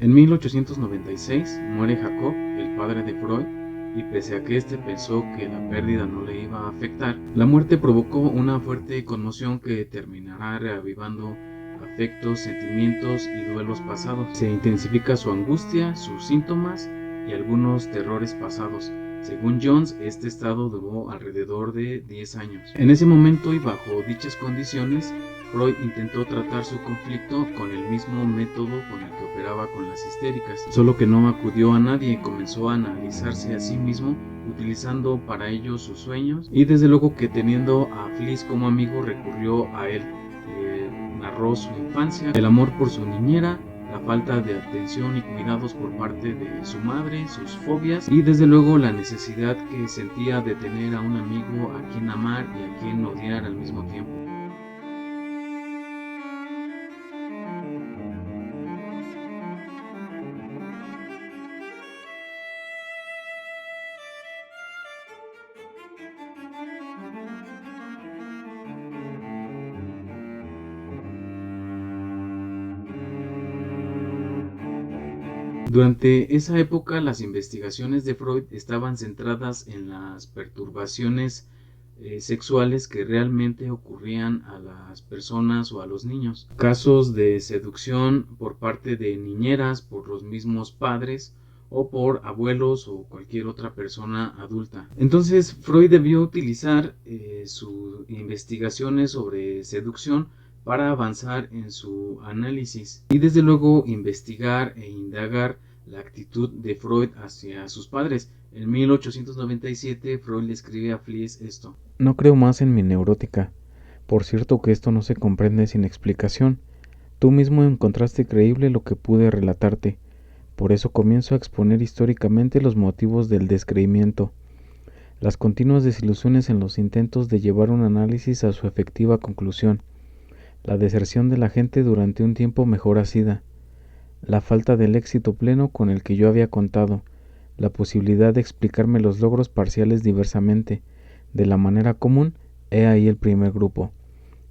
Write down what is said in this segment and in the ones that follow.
En 1896 muere Jacob, el padre de Freud, y pese a que éste pensó que la pérdida no le iba a afectar, la muerte provocó una fuerte conmoción que terminará reavivando afectos, sentimientos y duelos pasados. Se intensifica su angustia, sus síntomas y algunos terrores pasados. Según Jones, este estado duró alrededor de 10 años. En ese momento y bajo dichas condiciones, Freud intentó tratar su conflicto con el mismo método con el que operaba con las histéricas, solo que no acudió a nadie y comenzó a analizarse a sí mismo, utilizando para ello sus sueños, y desde luego que teniendo a Fliss como amigo recurrió a él. Narró su infancia, el amor por su niñera, la falta de atención y cuidados por parte de su madre, sus fobias y desde luego la necesidad que sentía de tener a un amigo a quien amar y a quien odiar al mismo tiempo. Durante esa época, las investigaciones de Freud estaban centradas en las perturbaciones sexuales que realmente ocurrían a las personas o a los niños. Casos de seducción por parte de niñeras, por los mismos padres o por abuelos o cualquier otra persona adulta. Entonces, Freud debió utilizar sus investigaciones sobre seducción para avanzar en su análisis y desde luego investigar e indagar la actitud de Freud hacia sus padres. En 1897 Freud le escribe a Fliess esto: No creo más en mi neurótica. Por cierto que esto no se comprende sin explicación. Tú mismo encontraste creíble lo que pude relatarte. Por eso comienzo a exponer históricamente los motivos del descreimiento, las continuas desilusiones en los intentos de llevar un análisis a su efectiva conclusión, la deserción de la gente durante un tiempo mejor asida, la falta del éxito pleno con el que yo había contado, la posibilidad de explicarme los logros parciales diversamente, de la manera común. He ahí el primer grupo.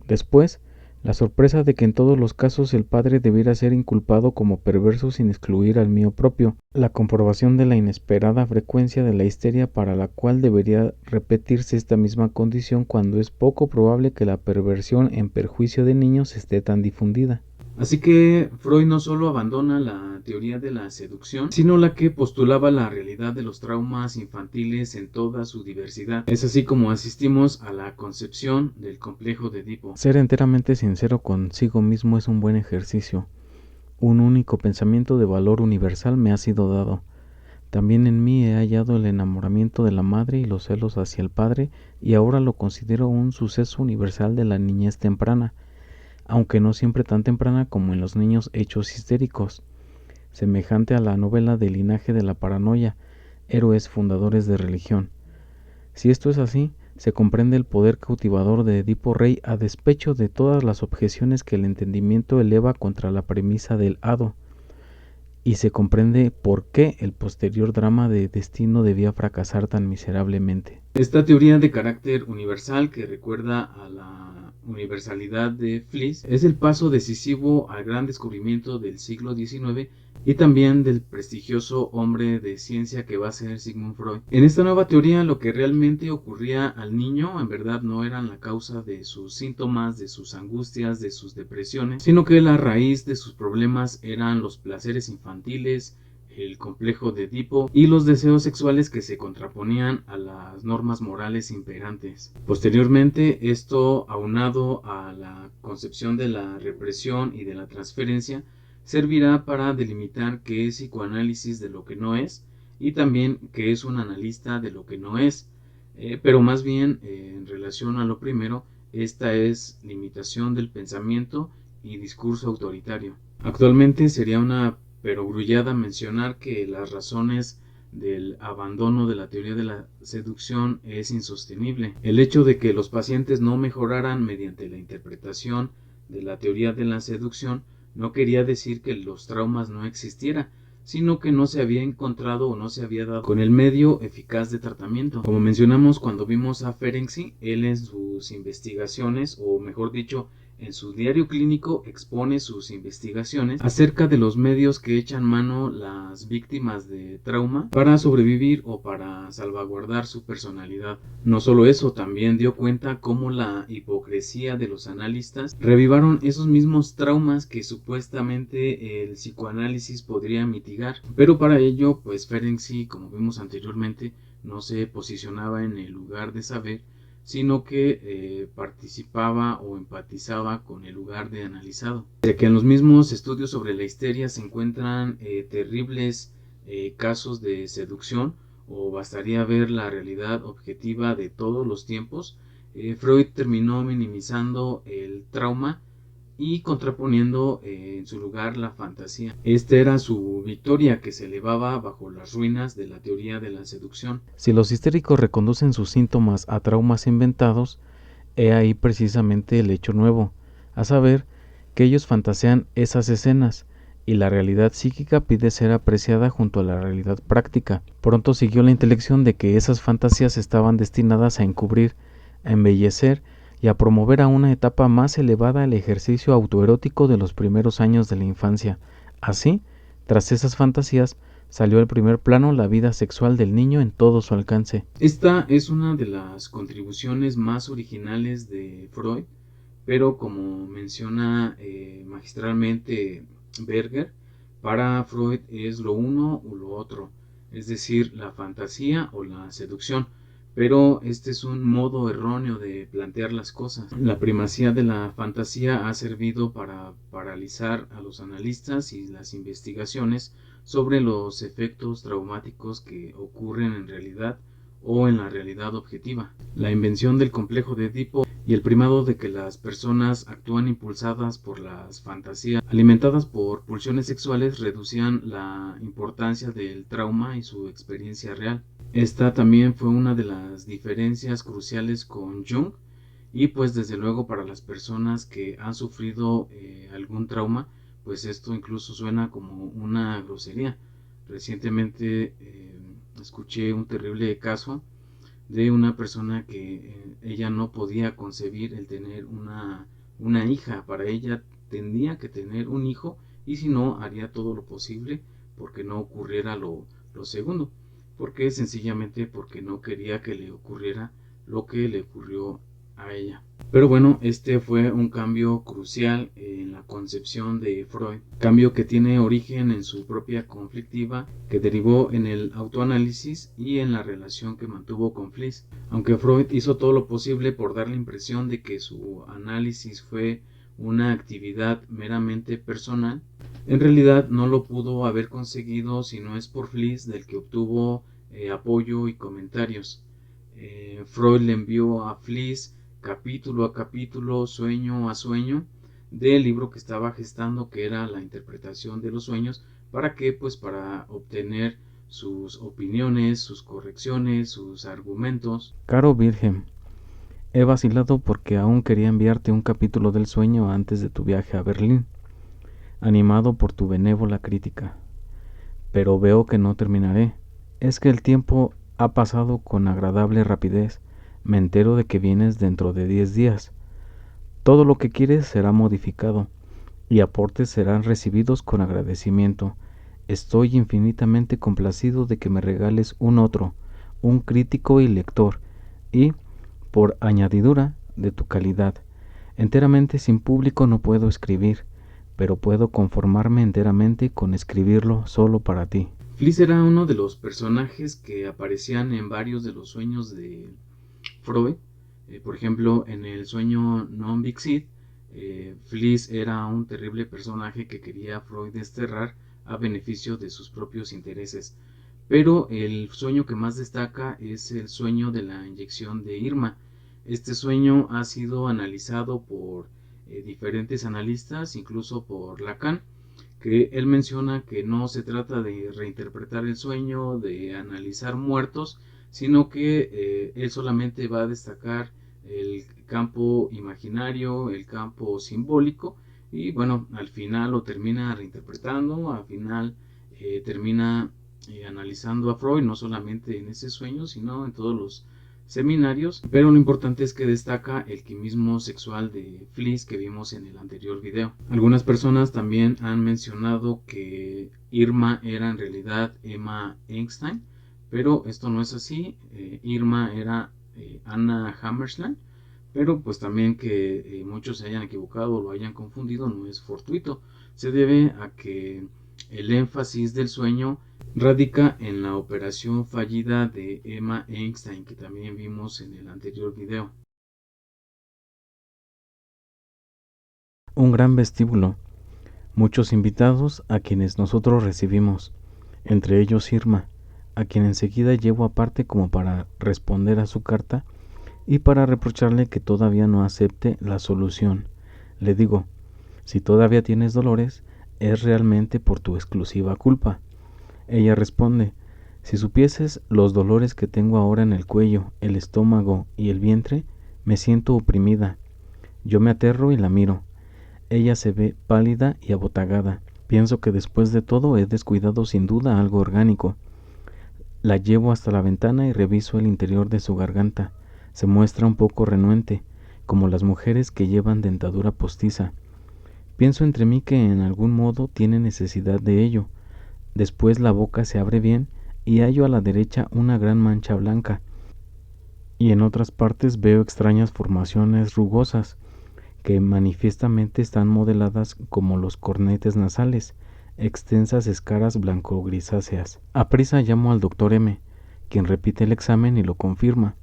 Después, la sorpresa de que en todos los casos el padre debiera ser inculpado como perverso sin excluir al mío propio, la comprobación de la inesperada frecuencia de la histeria para la cual debería repetirse esta misma condición cuando es poco probable que la perversión en perjuicio de niños esté tan difundida. Así que Freud no solo abandona la teoría de la seducción, sino la que postulaba la realidad de los traumas infantiles en toda su diversidad. Es así como asistimos a la concepción del complejo de Edipo. Ser enteramente sincero consigo mismo es un buen ejercicio. Un único pensamiento de valor universal me ha sido dado. También en mí he hallado el enamoramiento de la madre y los celos hacia el padre, y ahora lo considero un suceso universal de la niñez temprana, aunque no siempre tan temprana como en los niños hechos histéricos, semejante a la novela del linaje de la paranoia, héroes fundadores de religión. Si esto es así, se comprende el poder cautivador de Edipo Rey a despecho de todas las objeciones que el entendimiento eleva contra la premisa del hado, y se comprende por qué el posterior drama de destino debía fracasar tan miserablemente. Esta teoría de carácter universal, que recuerda a la universalidad de Fliess, es el paso decisivo al gran descubrimiento del siglo XIX y también del prestigioso hombre de ciencia que va a ser Sigmund Freud. En esta nueva teoría, lo que realmente ocurría al niño en verdad no eran la causa de sus síntomas, de sus angustias, de sus depresiones, sino que la raíz de sus problemas eran los placeres infantiles, el complejo de Edipo y los deseos sexuales que se contraponían a las normas morales imperantes. Posteriormente, esto aunado a la concepción de la represión y de la transferencia, servirá para delimitar qué es psicoanálisis de lo que no es y también qué es un analista de lo que no es, pero más bien en relación a lo primero, esta es limitación del pensamiento y discurso autoritario. Actualmente sería una perogrullada mencionar que las razones del abandono de la teoría de la seducción es insostenible. El hecho de que los pacientes no mejoraran mediante la interpretación de la teoría de la seducción no quería decir que los traumas no existieran, sino que no se había encontrado o no se había dado con el medio eficaz de tratamiento. Como mencionamos cuando vimos a Ferenczi, él en sus investigaciones, o mejor dicho, En su diario clínico expone sus investigaciones acerca de los medios que echan mano las víctimas de trauma para sobrevivir o para salvaguardar su personalidad. No solo eso, también dio cuenta cómo la hipocresía de los analistas revivaron esos mismos traumas que supuestamente el psicoanálisis podría mitigar. Pero para ello, pues Ferenczi, como vimos anteriormente, no se posicionaba en el lugar de saber, sino que participaba o empatizaba con el lugar de analizado. De que en los mismos estudios sobre la histeria se encuentran terribles casos de seducción, o bastaría ver la realidad objetiva de todos los tiempos, Freud terminó minimizando el trauma y contraponiendo en su lugar la fantasía. Esta era su victoria, que se elevaba bajo las ruinas de la teoría de la seducción. Si los histéricos reconducen sus síntomas a traumas inventados, he ahí precisamente el hecho nuevo, a saber, que ellos fantasean esas escenas, y la realidad psíquica pide ser apreciada junto a la realidad práctica. Pronto siguió la intelección de que esas fantasías estaban destinadas a encubrir, a embellecer y a promover a una etapa más elevada el ejercicio autoerótico de los primeros años de la infancia. Así, tras esas fantasías, salió al primer plano la vida sexual del niño en todo su alcance. Esta es una de las contribuciones más originales de Freud, pero como menciona magistralmente Berger, para Freud es lo uno o lo otro, es decir, la fantasía o la seducción. Pero este es un modo erróneo de plantear las cosas. La primacía de la fantasía ha servido para paralizar a los analistas y las investigaciones sobre los efectos traumáticos que ocurren en realidad o en la realidad objetiva. La invención del complejo de Edipo y el primado de que las personas actúan impulsadas por las fantasías alimentadas por pulsiones sexuales reducían la importancia del trauma y su experiencia real. Esta también fue una de las diferencias cruciales con Jung, y pues desde luego para las personas que han sufrido algún trauma, pues esto incluso suena como una grosería. Recientemente escuché un terrible caso de una persona que ella no podía concebir el tener una hija. Para ella tendría que tener un hijo, y si no, haría todo lo posible porque no ocurriera lo segundo, porque sencillamente porque no quería que le ocurriera lo que le ocurrió a ella. Pero bueno, este fue un cambio crucial en la concepción de Freud, cambio que tiene origen en su propia conflictiva, que derivó en el autoanálisis y en la relación que mantuvo con Fliess. Aunque Freud hizo todo lo posible por dar la impresión de que su análisis fue una actividad meramente personal, en realidad no lo pudo haber conseguido si no es por Fliess, del que obtuvo apoyo y comentarios. Freud le envió a Fliess capítulo a capítulo, sueño a sueño, del libro que estaba gestando, que era la interpretación de los sueños. ¿Para qué? Pues para obtener sus opiniones, sus correcciones, sus argumentos. Caro Virgen, he vacilado porque aún quería enviarte un capítulo del sueño antes de tu viaje a Berlín, animado por tu benévola crítica. Pero veo que no terminaré. Es que el tiempo ha pasado con agradable rapidez. Me entero de que vienes dentro de 10 días. Todo lo que quieres será modificado y aportes serán recibidos con agradecimiento. Estoy infinitamente complacido de que me regales un otro, un crítico y lector, y, por añadidura, de tu calidad. Enteramente sin público no puedo escribir, pero puedo conformarme enteramente con escribirlo solo para ti. Fliess era uno de los personajes que aparecían en varios de los sueños de Freud. Por ejemplo, en el sueño Non-Vixit, Fliess era un terrible personaje que quería Freud desterrar a beneficio de sus propios intereses. Pero el sueño que más destaca es el sueño de la inyección de Irma. Este sueño ha sido analizado por diferentes analistas, incluso por Lacan, que él menciona que no se trata de reinterpretar el sueño, de analizar muertos, sino que él solamente va a destacar el campo imaginario, el campo simbólico, y bueno, al final lo termina reinterpretando, al final termina analizando a Freud, no solamente en ese sueño, sino en todos los seminarios, pero lo importante es que destaca el quimismo sexual de Fliss que vimos en el anterior video. Algunas personas también han mencionado que Irma era en realidad Emma Einstein, pero esto no es así. Irma era Anna Hammersland, pero pues también que muchos se hayan equivocado o lo hayan confundido no es fortuito. Se debe a que el énfasis del sueño radica en la operación fallida de Emma Einstein, que también vimos en el anterior video. Un gran vestíbulo, muchos invitados a quienes nosotros recibimos, entre ellos Irma, a quien enseguida llevo aparte como para responder a su carta y para reprocharle que todavía no acepte la solución. Le digo, si todavía tienes dolores, es realmente por tu exclusiva culpa. Ella responde, si supieses los dolores que tengo ahora en el cuello, el estómago y el vientre, me siento oprimida. Yo me aterro y la miro. Ella se ve pálida y abotagada. Pienso que después de todo he descuidado sin duda algo orgánico. La llevo hasta la ventana y reviso el interior de su garganta. Se muestra un poco renuente, como las mujeres que llevan dentadura postiza. Pienso entre mí que en algún modo tiene necesidad de ello. Después la boca se abre bien y hallo a la derecha una gran mancha blanca, y en otras partes veo extrañas formaciones rugosas, que manifiestamente están modeladas como los cornetes nasales, extensas escaras blanco-grisáceas. Aprisa llamo al doctor M, quien repite el examen y lo confirma.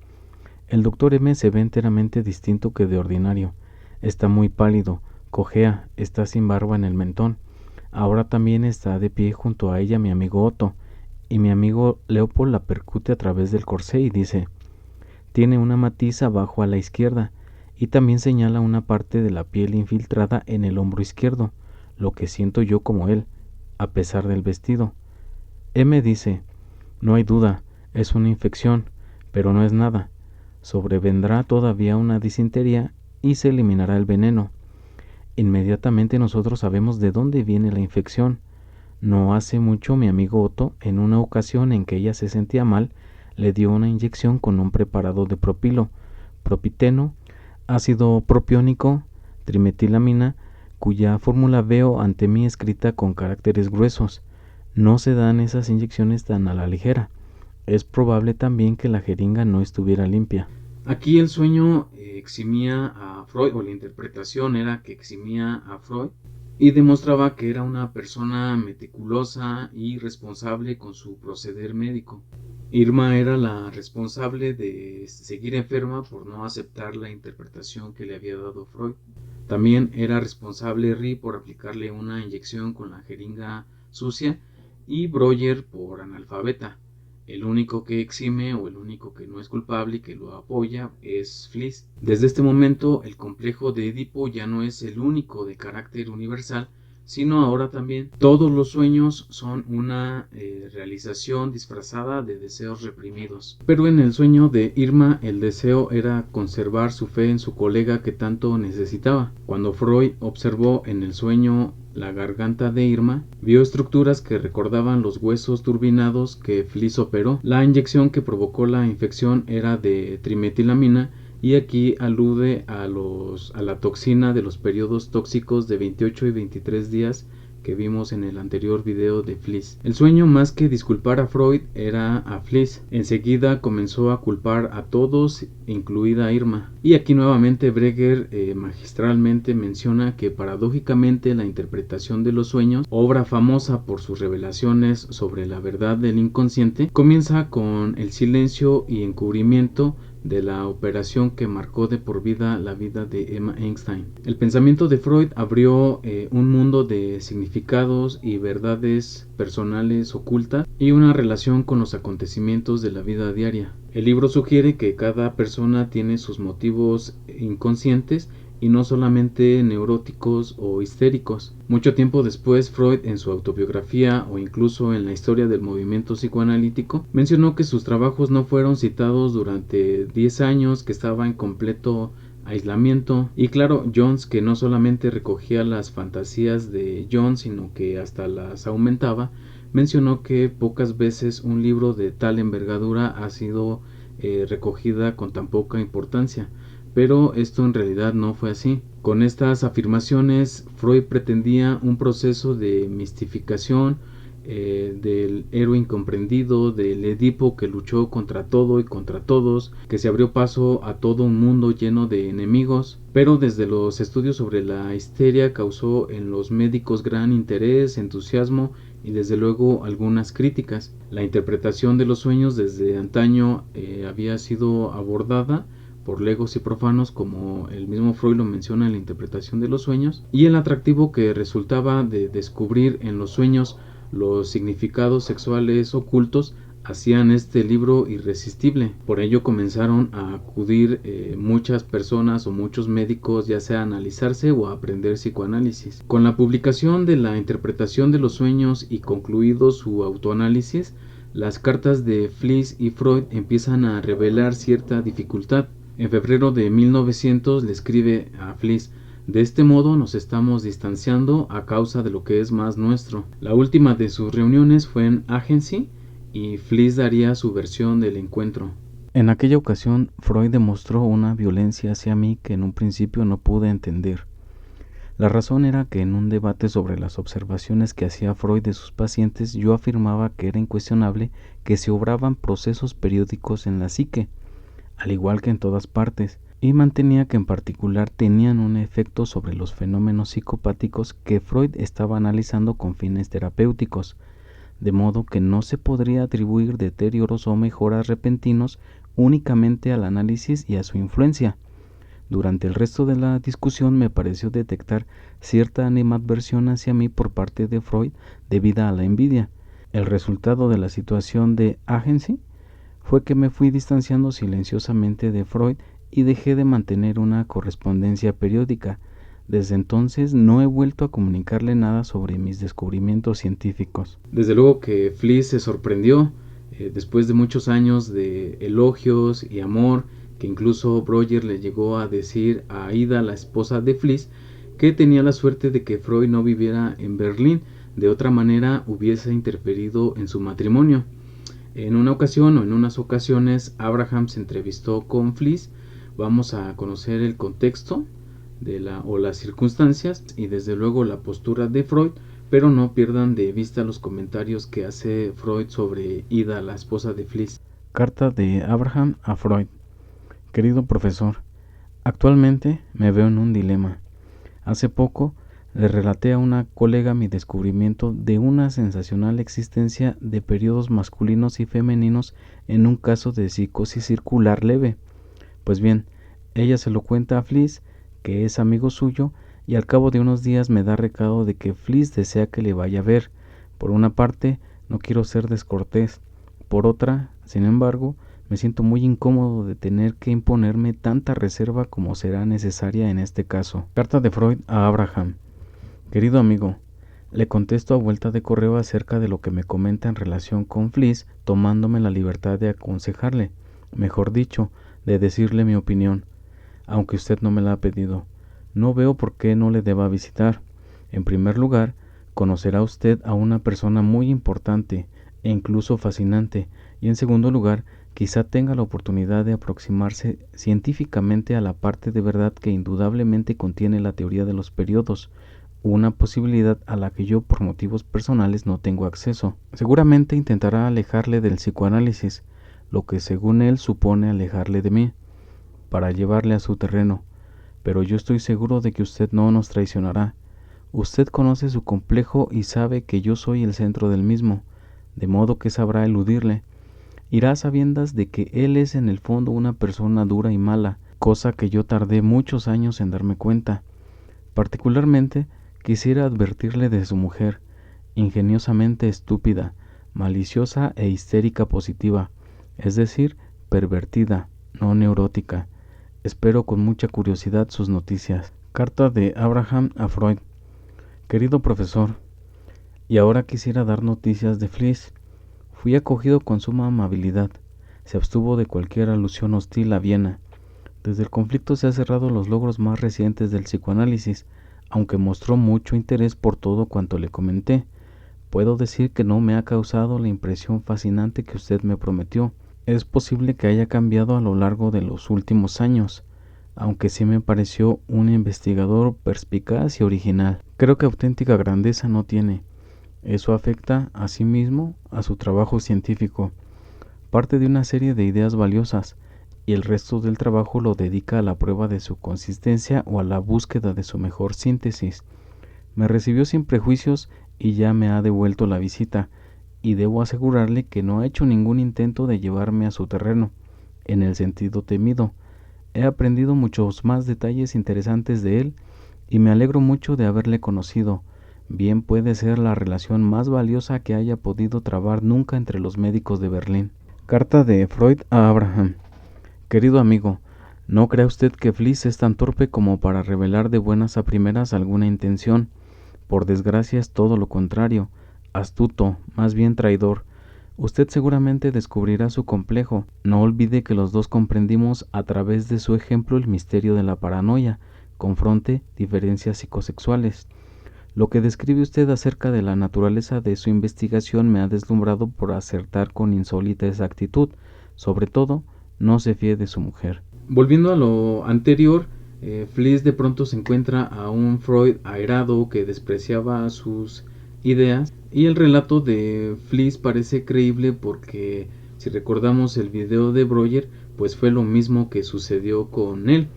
El doctor M se ve enteramente distinto que de ordinario. Está muy pálido, cojea, está sin barba en el mentón. Ahora también está de pie junto a ella mi amigo Otto, y mi amigo Leopold la percute a través del corsé y dice, tiene una matiz abajo a la izquierda, y también señala una parte de la piel infiltrada en el hombro izquierdo, lo que siento yo como él, a pesar del vestido. M dice, no hay duda, es una infección, pero no es nada. Sobrevendrá todavía una disentería y se eliminará el veneno. Inmediatamente nosotros sabemos de dónde viene la infección. No hace mucho mi amigo Otto, en una ocasión en que ella se sentía mal, le dio una inyección con un preparado de propilo, propiteno, ácido propiónico, trimetilamina, cuya fórmula veo ante mí escrita con caracteres gruesos. No se dan esas inyecciones tan a la ligera. Es probable también que la jeringa no estuviera limpia. Aquí el sueño eximía a Freud, o la interpretación era que eximía a Freud, y demostraba que era una persona meticulosa y responsable con su proceder médico. Irma era la responsable de seguir enferma por no aceptar la interpretación que le había dado Freud. También era responsable Ri por aplicarle una inyección con la jeringa sucia y Breuer por analfabeta. El único que exime o el único que no es culpable y que lo apoya es Fliss. Desde este momento el complejo de Edipo ya no es el único de carácter universal, sino ahora también todos los sueños son una realización disfrazada de deseos reprimidos. Pero en el sueño de Irma el deseo era conservar su fe en su colega que tanto necesitaba. Cuando Freud observó en el sueño la garganta de Irma, vio estructuras que recordaban los huesos turbinados que Fliss operó. La inyección que provocó la infección era de trimetilamina, y aquí alude a la toxina de los periodos tóxicos de 28 y 23 días que vimos en el anterior video de Fliss. El sueño, más que disculpar a Freud, era a Fliss. Enseguida comenzó a culpar a todos, incluida a Irma. Y aquí nuevamente Breger magistralmente menciona que paradójicamente la interpretación de los sueños, obra famosa por sus revelaciones sobre la verdad del inconsciente, comienza con el silencio y encubrimiento de la operación que marcó de por vida la vida de Emma Einstein. El pensamiento de Freud abrió un mundo de significados y verdades personales ocultas y una relación con los acontecimientos de la vida diaria. El libro sugiere que cada persona tiene sus motivos inconscientes y no solamente neuróticos o histéricos. Mucho tiempo después, Freud, en su autobiografía o incluso en la historia del movimiento psicoanalítico, mencionó que sus trabajos no fueron citados durante 10 años, que estaba en completo aislamiento. Y claro, Jones, que no solamente recogía las fantasías de Jones, sino que hasta las aumentaba, mencionó que pocas veces un libro de tal envergadura ha sido recogida con tan poca importancia. Pero esto en realidad no fue así. Con estas afirmaciones, Freud pretendía un proceso de mistificación del héroe incomprendido, del Edipo que luchó contra todo y contra todos, que se abrió paso a todo un mundo lleno de enemigos. Pero desde los estudios sobre la histeria causó en los médicos gran interés, entusiasmo y desde luego algunas críticas. La interpretación de los sueños desde antaño había sido abordada por legos y profanos, como el mismo Freud lo menciona en la interpretación de los sueños, y el atractivo que resultaba de descubrir en los sueños los significados sexuales ocultos hacían este libro irresistible. Por ello comenzaron a acudir muchas personas o muchos médicos, ya sea a analizarse o a aprender psicoanálisis. Con la publicación de la interpretación de los sueños y concluido su autoanálisis, las cartas de Fliess y Freud empiezan a revelar cierta dificultad. En febrero de 1900 le escribe a Fliess: de este modo nos estamos distanciando a causa de lo que es más nuestro. La última de sus reuniones fue en Agency y Fliess daría su versión del encuentro. En aquella ocasión, Freud demostró una violencia hacia mí que en un principio no pude entender. La razón era que en un debate sobre las observaciones que hacía Freud de sus pacientes, yo afirmaba que era incuestionable que se obraban procesos periódicos en la psique, al igual que en todas partes, y mantenía que en particular tenían un efecto sobre los fenómenos psicopáticos que Freud estaba analizando con fines terapéuticos, de modo que no se podría atribuir deterioros o mejoras repentinos únicamente al análisis y a su influencia. Durante el resto de la discusión me pareció detectar cierta animadversión hacia mí por parte de Freud debida a la envidia. El resultado de la situación de Agency fue que me fui distanciando silenciosamente de Freud y dejé de mantener una correspondencia periódica. Desde entonces no he vuelto a comunicarle nada sobre mis descubrimientos científicos. Desde luego que Fliess se sorprendió después de muchos años de elogios y amor, que incluso Breuer le llegó a decir a Ida, la esposa de Fliess, que tenía la suerte de que Freud no viviera en Berlín, de otra manera hubiese interferido en su matrimonio. En una ocasión o en unas ocasiones Abraham se entrevistó con Fliess. Vamos a conocer el contexto de las circunstancias y desde luego la postura de Freud, pero no pierdan de vista los comentarios que hace Freud sobre Ida, la esposa de Fliess. Carta de Abraham a Freud. Querido profesor, actualmente me veo en un dilema. Hace poco le relaté a una colega mi descubrimiento de una sensacional existencia de periodos masculinos y femeninos en un caso de psicosis circular leve. Pues bien, ella se lo cuenta a Fliess, que es amigo suyo, y al cabo de unos días me da recado de que Fliess desea que le vaya a ver. Por una parte, no quiero ser descortés. Por otra, sin embargo, me siento muy incómodo de tener que imponerme tanta reserva como será necesaria en este caso. Carta de Freud a Abraham. Querido amigo, le contesto a vuelta de correo acerca de lo que me comenta en relación con Fliess, tomándome la libertad de aconsejarle, mejor dicho, de decirle mi opinión, aunque usted no me la ha pedido. No veo por qué no le deba visitar. En primer lugar, conocerá usted a una persona muy importante e incluso fascinante, y en segundo lugar, quizá tenga la oportunidad de aproximarse científicamente a la parte de verdad que indudablemente contiene la teoría de los periodos, una posibilidad a la que yo por motivos personales no tengo acceso. Seguramente intentará alejarle del psicoanálisis, lo que según él supone alejarle de mí, para llevarle a su terreno, pero yo estoy seguro de que usted no nos traicionará. Usted conoce su complejo y sabe que yo soy el centro del mismo, de modo que sabrá eludirle. Irá a sabiendas de que él es en el fondo una persona dura y mala, cosa que yo tardé muchos años en darme cuenta. Particularmente, quisiera advertirle de su mujer, ingeniosamente estúpida, maliciosa e histérica positiva, es decir, pervertida, no neurótica. Espero con mucha curiosidad sus noticias. Carta de Abraham a Freud. Querido profesor, y ahora quisiera dar noticias de Fliess. Fui acogido con suma amabilidad. Se abstuvo de cualquier alusión hostil a Viena. Desde el conflicto se han cerrado los logros más recientes del psicoanálisis, aunque mostró mucho interés por todo cuanto le comenté. Puedo decir que no me ha causado la impresión fascinante que usted me prometió. Es posible que haya cambiado a lo largo de los últimos años, aunque sí me pareció un investigador perspicaz y original. Creo que auténtica grandeza no tiene. Eso afecta a sí mismo a su trabajo científico. Parte de una serie de ideas valiosas y el resto del trabajo lo dedica a la prueba de su consistencia o a la búsqueda de su mejor síntesis. Me recibió sin prejuicios y ya me ha devuelto la visita, y debo asegurarle que no ha hecho ningún intento de llevarme a su terreno, en el sentido temido. He aprendido muchos más detalles interesantes de él y me alegro mucho de haberle conocido. Bien puede ser la relación más valiosa que haya podido trabar nunca entre los médicos de Berlín. Carta de Freud a Abraham. Querido amigo, no crea usted que Fliess es tan torpe como para revelar de buenas a primeras alguna intención. Por desgracia es todo lo contrario, astuto, más bien traidor. Usted seguramente descubrirá su complejo. No olvide que los dos comprendimos a través de su ejemplo el misterio de la paranoia. Confronte diferencias psicosexuales. Lo que describe usted acerca de la naturaleza de su investigación me ha deslumbrado por acertar con insólita exactitud. Sobre todo, no se fíe de su mujer. Volviendo a lo anterior, Fliess de pronto se encuentra a un Freud airado que despreciaba sus ideas, y el relato de Fliess parece creíble porque si recordamos el video de Breuer, pues fue lo mismo que sucedió con él.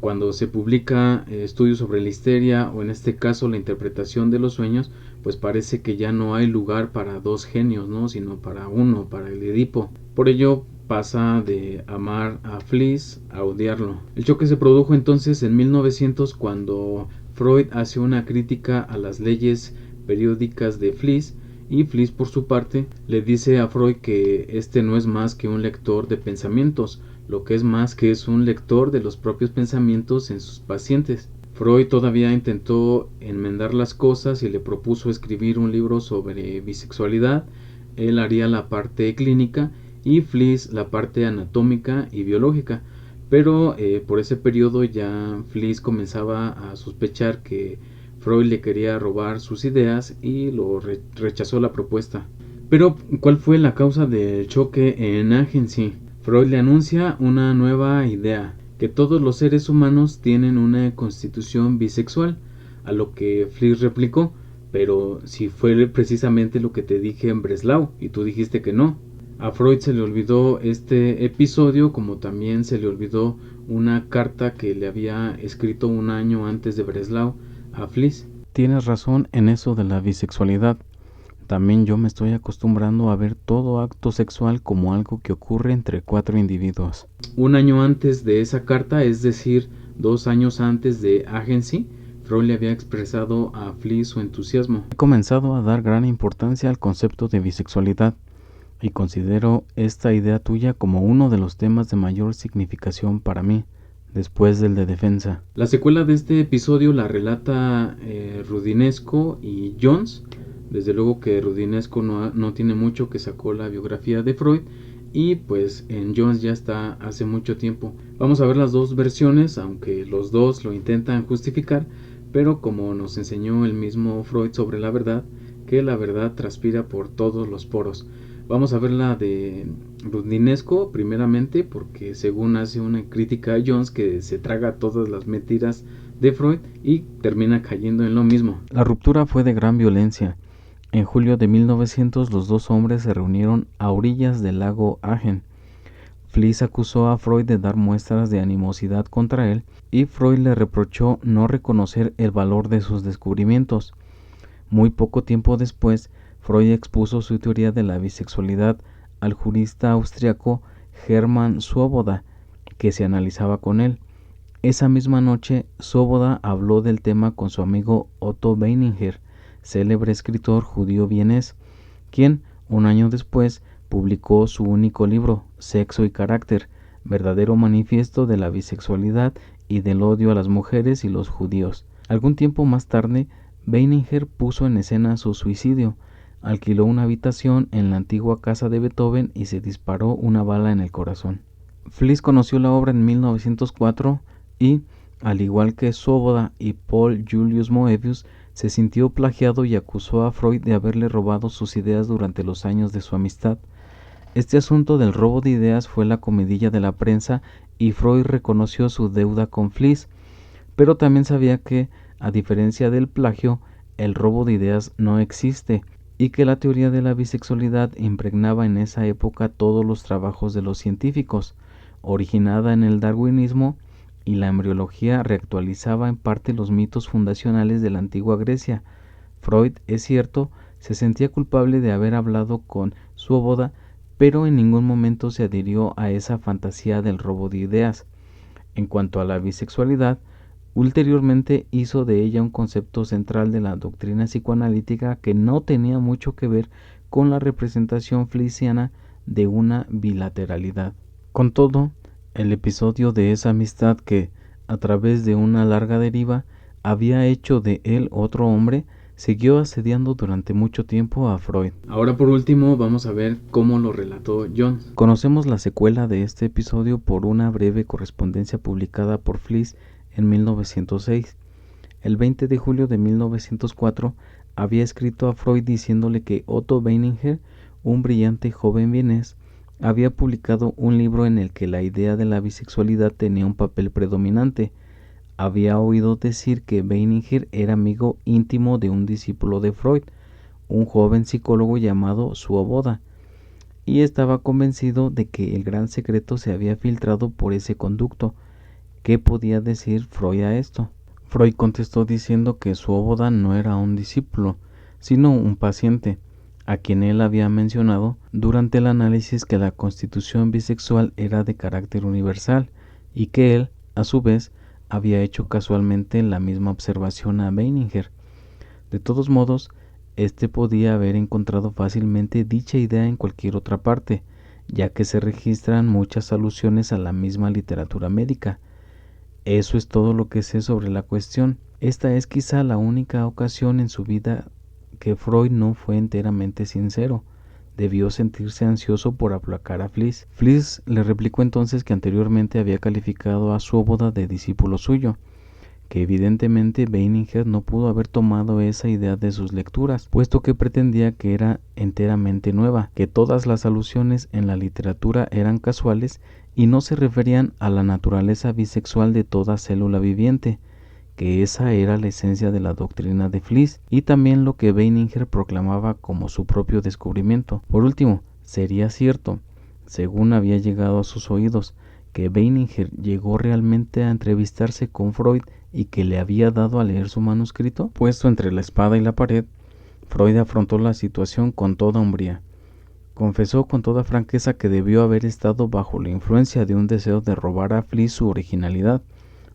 Cuando se publica estudios sobre la histeria, o en este caso la interpretación de los sueños, pues parece que ya no hay lugar para dos genios, ¿no? Sino para uno, para el Edipo. Por ello pasa de amar a Fliess a odiarlo. El choque se produjo entonces en 1900, cuando Freud hace una crítica a las leyes periódicas de Fliess, y Fliess por su parte le dice a Freud que este no es más que un lector de pensamientos, lo que es más que es un lector de los propios pensamientos en sus pacientes. Freud todavía intentó enmendar las cosas y le propuso escribir un libro sobre bisexualidad. Él haría la parte clínica y Fliess la parte anatómica y biológica, pero por ese periodo ya Fliess comenzaba a sospechar que Freud le quería robar sus ideas y lo rechazó la propuesta. Pero, ¿cuál fue la causa del choque en Agency? Freud le anuncia una nueva idea, que todos los seres humanos tienen una constitución bisexual, a lo que Fliess replicó: pero si fue precisamente lo que te dije en Breslau y tú dijiste que no. A Freud se le olvidó este episodio, como también se le olvidó una carta que le había escrito un año antes de Breslau a Fliess. Tienes razón en eso de la bisexualidad. También yo me estoy acostumbrando a ver todo acto sexual como algo que ocurre entre cuatro individuos. Un año antes de esa carta, es decir, 2 años antes de Agency, Freud le había expresado a Fliess su entusiasmo. He comenzado a dar gran importancia al concepto de bisexualidad y considero esta idea tuya como uno de los temas de mayor significación para mí, después del de defensa. La secuela de este episodio la relata Rudinesco y Jones. Desde luego que Rudinesco no tiene mucho, que sacó la biografía de Freud, y pues en Jones ya está hace mucho tiempo. Vamos a ver las dos versiones, aunque los dos lo intentan justificar, pero como nos enseñó el mismo Freud sobre la verdad, que la verdad transpira por todos los poros. Vamos a ver la de Rudinesco primeramente, porque según hace una crítica a Jones que se traga todas las mentiras de Freud y termina cayendo en lo mismo. La ruptura fue de gran violencia. En julio de 1900 los dos hombres se reunieron a orillas del lago Agen. Fliess acusó a Freud de dar muestras de animosidad contra él y Freud le reprochó no reconocer el valor de sus descubrimientos. Muy poco tiempo después, Freud expuso su teoría de la bisexualidad al jurista austriaco Hermann Swoboda, que se analizaba con él. Esa misma noche, Swoboda habló del tema con su amigo Otto Weininger, célebre escritor judío vienés, quien, un año después, publicó su único libro, Sexo y Carácter, verdadero manifiesto de la bisexualidad y del odio a las mujeres y los judíos. Algún tiempo más tarde, Weininger puso en escena su suicidio. Alquiló una habitación en la antigua casa de Beethoven y se disparó una bala en el corazón. Fliess conoció la obra en 1904 y, al igual que Swoboda y Paul Julius Moebius, se sintió plagiado y acusó a Freud de haberle robado sus ideas durante los años de su amistad. Este asunto del robo de ideas fue la comidilla de la prensa y Freud reconoció su deuda con Fliess, pero también sabía que, a diferencia del plagio, el robo de ideas no existe y que la teoría de la bisexualidad impregnaba en esa época todos los trabajos de los científicos, originada en el darwinismo, y la embriología reactualizaba en parte los mitos fundacionales de la antigua Grecia. Freud, es cierto, se sentía culpable de haber hablado con Swoboda, pero en ningún momento se adhirió a esa fantasía del robo de ideas. En cuanto a la bisexualidad, ulteriormente hizo de ella un concepto central de la doctrina psicoanalítica que no tenía mucho que ver con la representación fliessiana de una bilateralidad. Con todo, el episodio de esa amistad que, a través de una larga deriva, había hecho de él otro hombre, siguió asediando durante mucho tiempo a Freud. Ahora por último vamos a ver cómo lo relató Jung. Conocemos la secuela de este episodio por una breve correspondencia publicada por Fliess en 1906. El 20 de julio de 1904 había escrito a Freud diciéndole que Otto Weininger, un brillante joven vienés, había publicado un libro en el que la idea de la bisexualidad tenía un papel predominante. Había oído decir que Weininger era amigo íntimo de un discípulo de Freud, un joven psicólogo llamado Swoboda, y estaba convencido de que el gran secreto se había filtrado por ese conducto. ¿Qué podía decir Freud a esto? Freud contestó diciendo que Swoboda no era un discípulo, sino un paciente, a quien él había mencionado durante el análisis que la constitución bisexual era de carácter universal y que él, a su vez, había hecho casualmente la misma observación a Weininger. De todos modos, este podía haber encontrado fácilmente dicha idea en cualquier otra parte, ya que se registran muchas alusiones a la misma literatura médica. Eso es todo lo que sé sobre la cuestión. Esta es quizá la única ocasión en su vida que Freud no fue enteramente sincero. Debió sentirse ansioso por aplacar a Fliess. Fliess le replicó entonces que anteriormente había calificado a Swoboda de discípulo suyo, que evidentemente Weininger no pudo haber tomado esa idea de sus lecturas, puesto que pretendía que era enteramente nueva, que todas las alusiones en la literatura eran casuales y no se referían a la naturaleza bisexual de toda célula viviente, que esa era la esencia de la doctrina de Fliess y también lo que Weininger proclamaba como su propio descubrimiento. Por último, sería cierto, según había llegado a sus oídos, que Weininger llegó realmente a entrevistarse con Freud y que le había dado a leer su manuscrito. Puesto entre la espada y la pared, Freud afrontó la situación con toda hombría. Confesó con toda franqueza que debió haber estado bajo la influencia de un deseo de robar a Fliess su originalidad,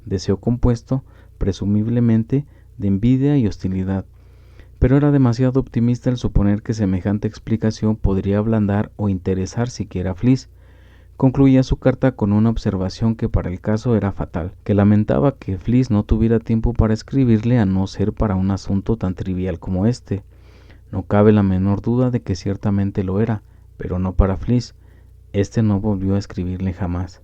deseo compuesto, presumiblemente, de envidia y hostilidad. Pero era demasiado optimista el suponer que semejante explicación podría ablandar o interesar siquiera a Fliess. Concluía su carta con una observación que para el caso era fatal, que lamentaba que Fliess no tuviera tiempo para escribirle a no ser para un asunto tan trivial como este. No cabe la menor duda de que ciertamente lo era, pero no para Fliess. Este no volvió a escribirle jamás.